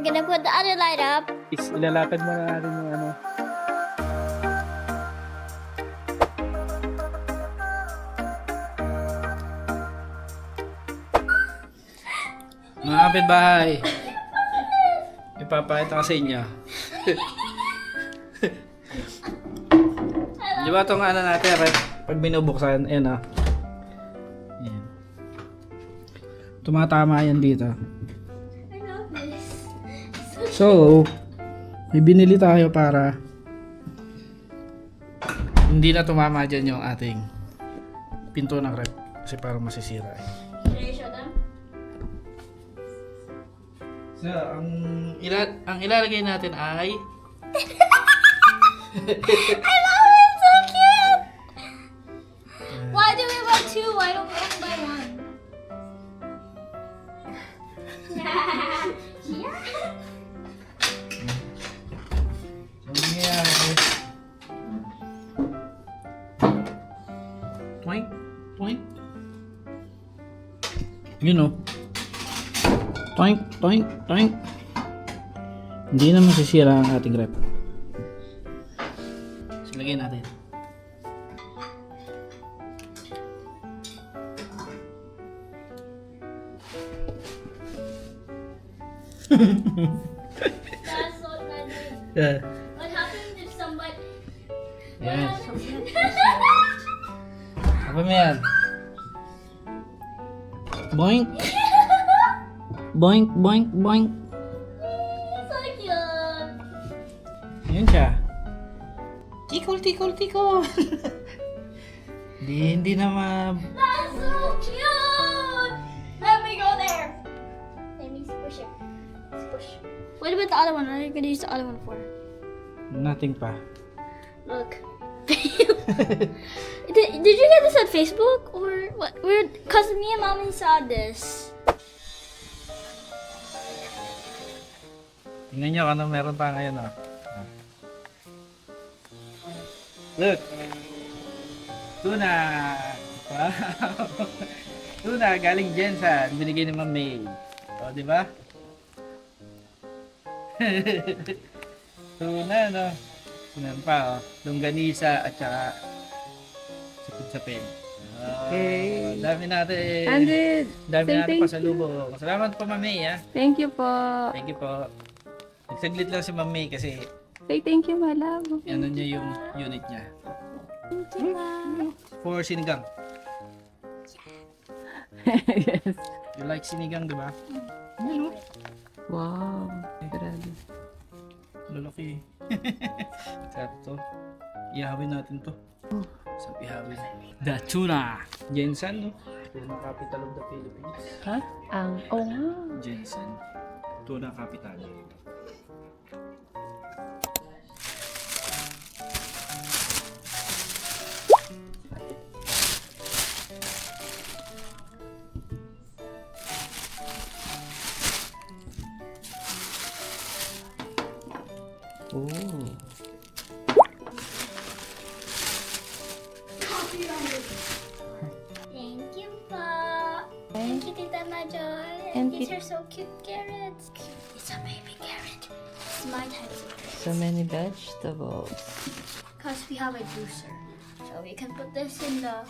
gonna put the other light up. Ilalapad mo na natin yung ano. Mga kapitbahay, ipapakita ko sa inyo. Di ba itong ano natin, pag binubuksan, ayan o. Ayan. Tumatama yan dito. I love this. So, may binili tayo para hindi na tumama dyan yung ating pinto ng rep. Kasi parang masisira eh. Can I show them? So, ang ilalagay natin ay I love it! So cute! Why do we buy two? Why don't we only buy one? Yeah. so, mangyayari. Twink, twink. You know. Twink, twink, twink. Hindi na masisira ang ating rep. So, lagyan natin. That's so funny. Yeah. What happens if somebody... Yan. Apa mo yan? Boink. Boink, boink, boink. So cute! Yun siya. Tikol, tikol, tikol. Hindi na That's so cute! Let me go there! Let me push it. Let's push. What about the other one? What are you gonna use the other one for? Nothing pa. Look. did you get this on Facebook or what? Cause me and mommy saw this. Tingnan nyo ano meron pa ngayon oh. Look. Tuna. Wow. Tuna galing Jensen. Binigay ni Ma'am May. O, di ba? Tuna, no? Meron pa, oh. Longganisa at saka sapin-sapin. Okay. Dami natin. 100. Dami Say natin thank pa sa lubo. Salamat po, Ma'am May, ha? Thank you po. Thank you po. Nagsaglit lang si Ma'am May kasi Say thank you, my love. ano niya yung unit niya. Thank you, Mom. For sinigang. Yes. You like sinigang, di ba? Wow. Grabe. Lalaki. Sarap to. Ihawin natin to. Sa ihawin. The tuna. Jensen, no? Tuna capital of the Philippines. Ha? Oo nga. Jensen. Tuna capital. Oh. Thank you, Pa. Thank you, Tita Majoy. And These are so cute carrots. It's a baby carrot. It's my type of carrot. So many vegetables. Because we have a juicer. So we can put this in the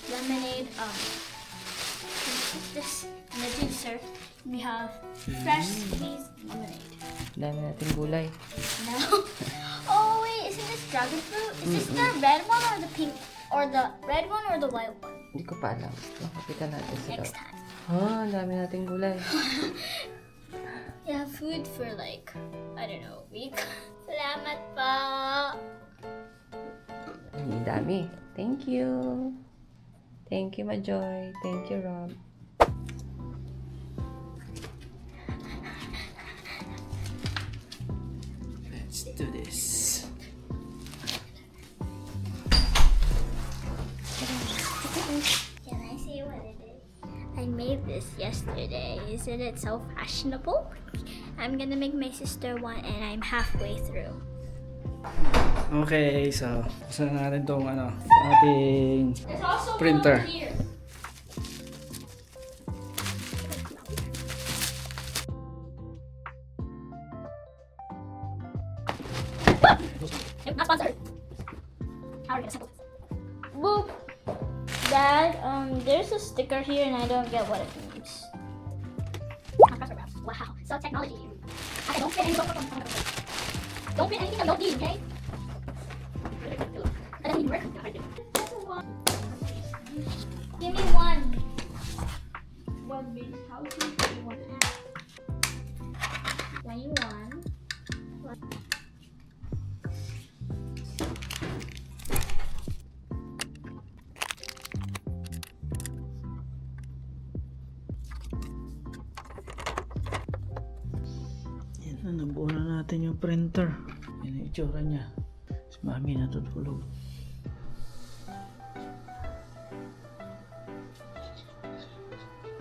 lemonade. We put this in the juicer. We have fresh squeezed lemonade. Dami nating gulay. Now, oh wait, isn't this dragon fruit? Is this the red one or the pink, or the red one or the white one? Hindi ko pa alam. Makapita natin sa Next loob. time. Oh, dami nating gulay. We have food for like, I don't know, a week. Salamat pa. Ang dami. Thank you. Thank you, Majoy. Thank you, Rob. Let's do this. Can I see what it is? I made this yesterday. Isn't it so fashionable? I'm gonna make my sister one and I'm halfway through. Okay, so gusto na natin tong ano, ating There's also Printer. one here. Dad, there's a sticker here and I don't get what it means. Wow, so technology. Okay, don't print anything. Don't print anything that don't need, okay? That doesn't work. Give me one. One big house. 21. Yan na, nabuo na natin yung printer. Yan ang itsura niya. Si Mami natutulog.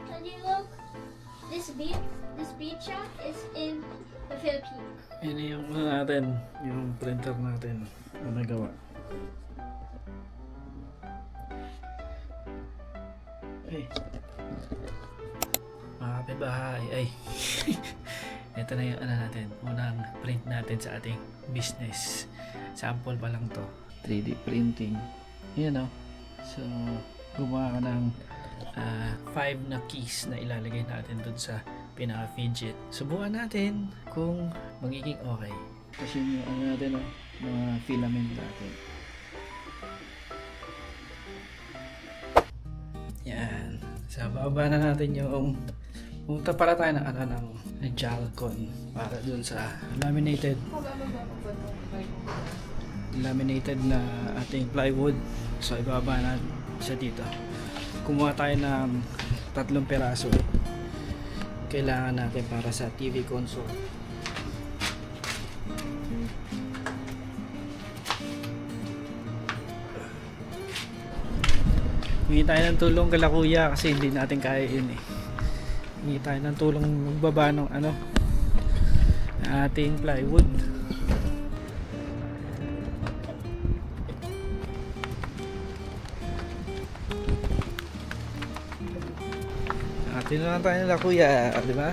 And you look, this beach shop is in the Philippines. Yan yung natin, yung printer natin na nagawa. Ay. Mga kapitbahay, ay. Ito na yung ano natin, unang print natin sa ating business. Sample pa lang to. 3D printing. Yan o. So, gumawa ka ng 5 na keys na ilalagay natin dun sa pinaka-fidget. Subukan natin kung magiging okay. Kasi yung ano natin o, mga filament natin. Yan. So, bababa na natin yung pumunta para tayo ng ano ng Jalcon para dun sa laminated na ating plywood. So, ibaba na siya dito. Kumuha tayo ng 3 peraso. Kailangan natin para sa TV console. Hingi tayo ng tulong kala kuya kasi hindi natin kaya yun eh. Hingi tayo ng tulong magbaba ng ano ating plywood. Tinanong tayo nila kuya, di ba?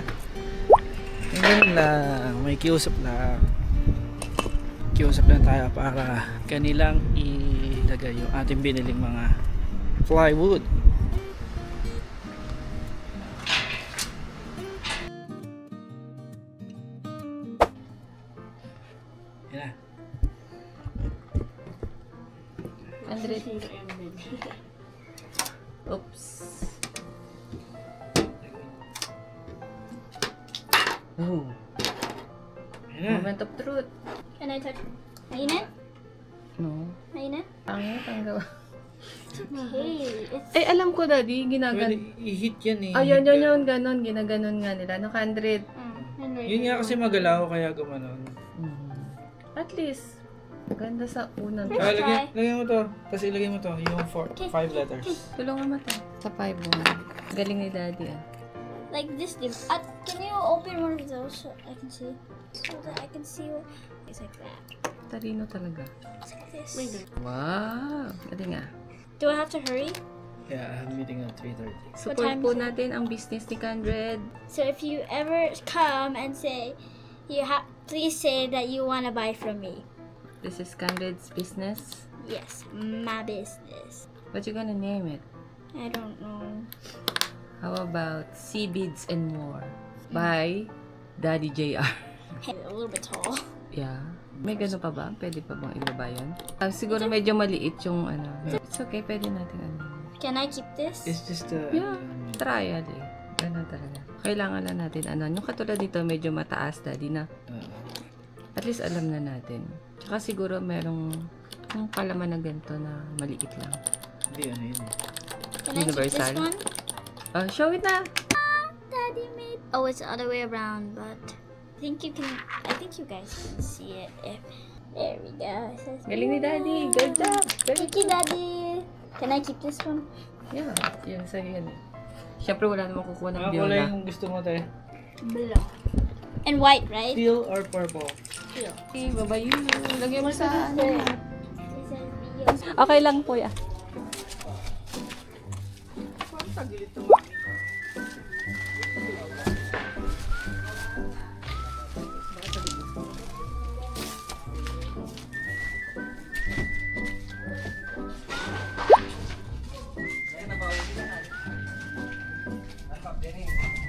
Yung ganun lang, may kiusap lang. Kiusap lang tayo para kanilang ilagay yung ating biniling mga plywood. Yan na. 100. Oops. Oh. Yan na. Moment of truth. Can I touch? Mainit? No. Mainit? Pangit ang gawa. Okay. It's Eh, alam ko, Daddy, Pwede ginagan... i-hit yan eh. Ah, yun, ganon. Ginaganon nga nila. No, 100. Yun nga kasi magalaw kaya gumanon. At least, ganda sa unang. Let's Lagyan mo to. Tapos ilagay mo to. Yung 5 letters. Tulungan mo to. Sa 5 mo. Galing ni Daddy, ah. like this. Can you open one of those so I can see? So that I can see what it's like that. Tarino talaga. It's like this. Wow! Galing, ah. Do I have to hurry? Yeah, I have a meeting at 3:30. Support time po is it? natin ang business ni Candred. So if you ever come and say, please say that you want to buy from me. This is Candred's business. Yes, my business. What you gonna name it? I don't know. How about Sea Beads and More by Daddy JR? Hey, a little bit tall. Yeah. May gano'n pa ba? Pwede pa bang ibaba yun? Siguro medyo maliit yung ano. It's okay, pwede natin ano. Can I keep this? It's just a... Yeah, trial eh. Ganun talaga. Kailangan lang natin ano. Yung katulad dito medyo mataas, Daddy, na at least alam na natin. Tsaka siguro merong yung kalaman na ganito na maliit lang. Hindi, ano yun eh. Can I keep Universal. this one? Show it na! Daddy made. Oh, it's the other way around, but I think you guys can see it. There we go. It says, Galing ni Daddy! Good job! Thank you, Daddy. Can I keep this one? Yeah, yun sa'yo yan eh. Siyempre wala namang kukuha ng Mga kulay Viola. yung gusto mo tayo. Blue. And white, right? Teal or purple? Teal. Okay, babayo. Lagyan mo sa ano. It says Beyonce. Okay lang po ya.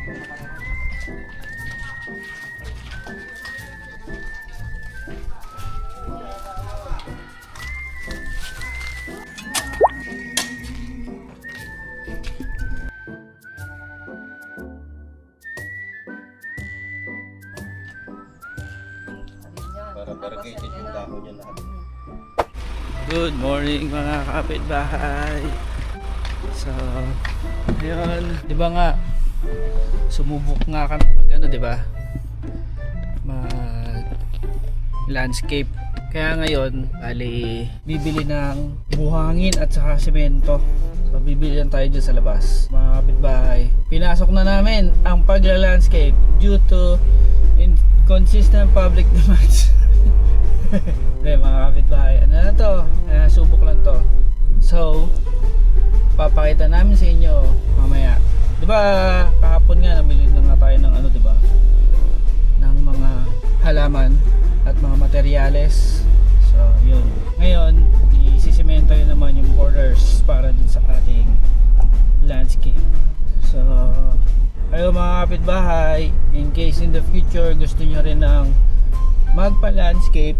Para variegated yung dahon niya lahat. Good morning mga kapitbahay. So, ayun, 'di ba nga sumubok nga kami pag ano, 'di ba? Mag landscape. Kaya ngayon, bali bibili ng buhangin at saka semento. So, bibili lang tayo dyan sa labas. Mga kapitbahay, pinasok na namin ang pagla-landscape due to inconsistent public demands. Okay, mga kapitbahay, ano na to? Subok lang to. So, papakita namin sa inyo mamaya. 'Di ba kahapon nga namili na nga tayo ng ano, 'di ba? Ng mga halaman at mga materyales. So, yun. Ngayon, isisemento yun naman yung borders para dun sa ating landscape. So, kayo mga kapitbahay, in case in the future gusto nyo rin ng magpa-landscape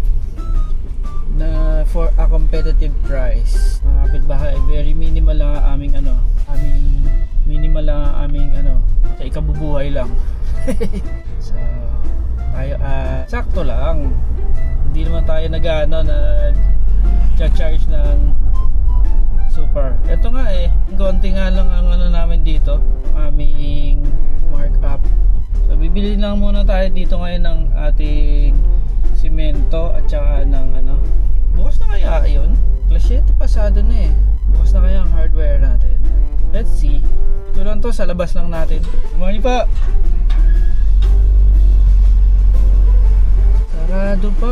na for a competitive price, mga kapitbahay, very minimal lang ang aming minimal lang ang aming sa ikabubuhay lang. So, tayo sakto lang, hindi naman tayo charge ng super. Ito nga konti nga lang ang namin dito, aming markup. So bibili lang muna tayo dito ngayon ng ating simento at saka ng bukas na kaya yun? Alas 7 pasado na bukas na kaya ang hardware natin. Let's see. Ito lang to, sa labas lang natin. Good morning pa. Sarado pa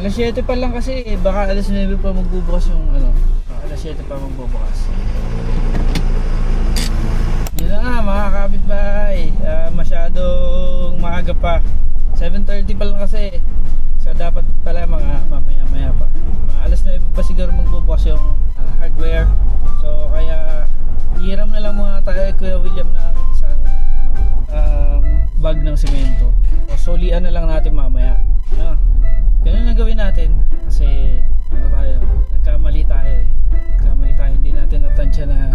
alas 7 pa lang kasi baka alas 9 pa magbubukas yung alas 7 pa magbubukas. Yun na nga mga kapitbahay, masyadong maaga pa, 7:30 pa lang kasi, so dapat pala mga mamaya pa, alas 9 pa siguro magbubukas yung hardware. So kaya hiram na lang muna tayo Kuya William ng isang bag ng semento, o solian na lang natin mamaya. Ganun na gawin natin kasi nagkamali tayo hindi natin natansya na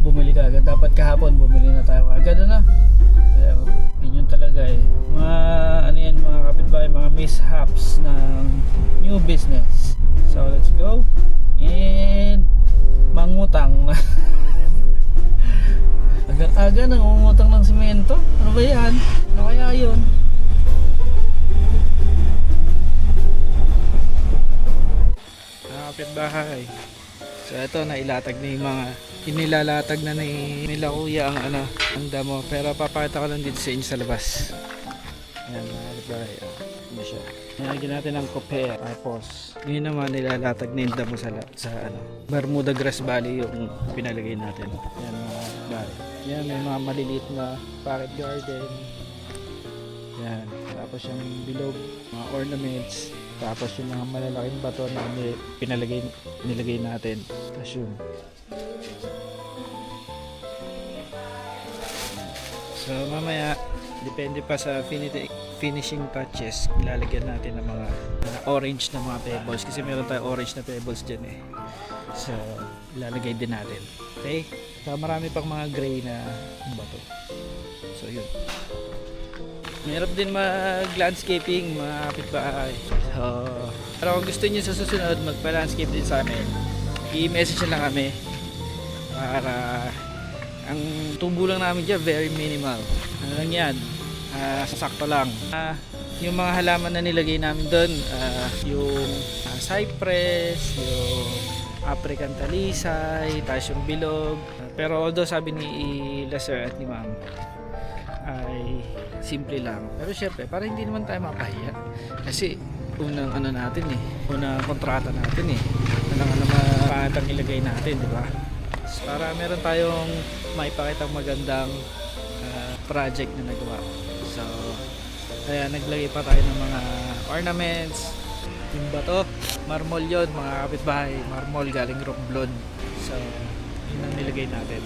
bumili ka agad. Dapat kahapon bumili na tayo agad kaya yun talaga mga kapitbahay, mga mishaps ng new business. So let's go and mangutang. Aga nang umutang ng semento, ano ba yan? Ano kaya yun? Kapitbahay, so ito, nailatag na yung mga inilalatag na nila kuya ang damo, pero papakita ko lang dito sa inyo sa labas. Ayan mga kapitbahay, ano siya, nilagyan natin ng kope, tapos yun naman nilalatag na yung damo sa Bermuda Grass Valley yung pinalagay natin. Ayan mga kapitbahay, yan may mga maliliit na pocket garden, yan, tapos yung bilog, mga ornaments, tapos yung mga malalaking bato na nilagay natin. Tapos yun. So mamaya, depende pa sa finishing touches, ilalagyan natin ng mga orange na mga pebbles, kasi meron tayo orange na pebbles dyan So ilalagay din natin. Okay? So marami pang mga gray na bato. So yun. Mahirap din mag-landscaping mga kapitbahay. So, pero kung gusto niyo sa susunod magpa-landscape din sa amin, i-message lang kami para ang tubo lang namin dyan very minimal. Ano lang yan, sasakto lang. Yung mga halaman na nilagay namin doon, yung cypress, yung African talisay, tapos yung bilog. Pero although sabi ni Laser at ni Ma'am ay simple lang, pero syempre para hindi naman tayo mapahiya, kasi unang natin unang kontrata natin pangatang ilagay natin, di ba? So, para meron tayong maipakitang magandang project na nagawa. So kaya naglagay pa tayo ng mga ornaments. Yung bato, marmol yun mga kapitbahay, marmol galing Romblon. So yun ang nilagay natin.